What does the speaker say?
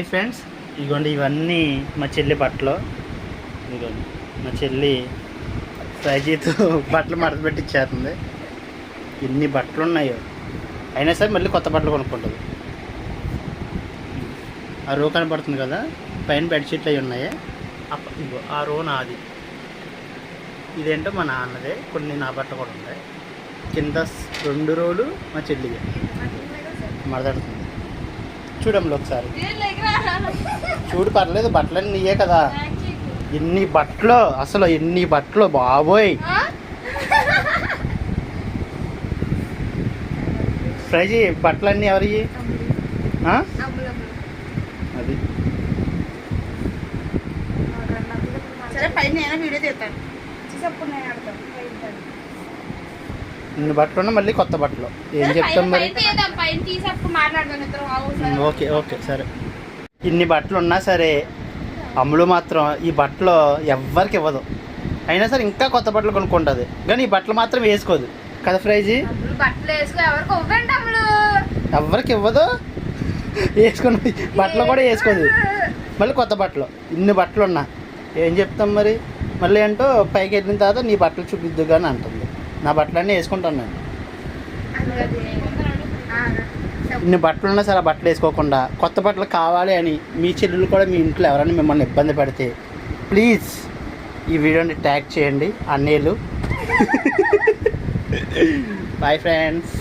Hi friends, ఇదిగోండి ఇవన్నీ మా చెల్లి బట్టలు. ఇదిగోండి మా చెల్లి ఫ్రైజీతో బట్టలు మడత పెట్టి ఇచ్చేస్తుంది. ఎన్ని బట్టలు ఉన్నాయో, అయినా సరే మళ్ళీ కొత్త బట్టలు కొనుక్కుంటుంది. ఆ రో కనపడుతుంది కదా, పైన బెడ్షీట్లు అవి ఉన్నాయి. ఇగో ఆ రో నాది, ఇదేంటో మా నాన్నదే. కొన్ని నా బట్టలు కూడా ఉన్నాయి. కింద 2 రోలు మా చెల్లివి మడతడుతుంది. చూడమ్మా ఒకసారి చూడు, పర్లేదు, బట్టలన్నీ నీయే కదా. ఎన్ని బట్టలు, అసలు ఎన్ని బట్టలు బాబోయ్. ఫ్రైజీ బట్టలన్నీ ఎవరి? అది ఇన్ని బట్టలు ఉన్నా మళ్ళీ కొత్త బట్టలు. ఏం చెప్తాం మరి? ఓకే ఓకే సరే. ఇన్ని బట్టలు ఉన్నా సరే అమ్ములు మాత్రం ఈ బట్టలు ఎవ్వరికి ఇవ్వదు. అయినా సరే ఇంకా కొత్త బట్టలు కొనుక్కుంటుంది, కానీ ఈ బట్టలు మాత్రం వేసుకోదు కదా ఫ్రైజీ. ఎవరికి ఇవ్వదు, వేసుకుని బట్టలు కూడా వేసుకోదు. మళ్ళీ కొత్త బట్టలు, ఇన్ని బట్టలు ఉన్నా ఏం చెప్తాం మరి? మళ్ళీ అంటూ పైకి వెళ్ళిన తర్వాత నీ బట్టలు చూపిద్దు కానీ అంటుంది. నా బట్టలన్నీ వేసుకుంటాను నేను. ఇన్ని బట్టలు ఉన్నా సరే బట్టలు వేసుకోకుండా కొత్త బట్టలు కావాలి అని మీ చెల్లెలు కూడా మీ ఇంట్లో ఎవరైనా మిమ్మల్ని ఇబ్బంది పెడితే ప్లీజ్ ఈ వీడియోని ట్యాగ్ చేయండి అన్నయ్యలు. Bye friends.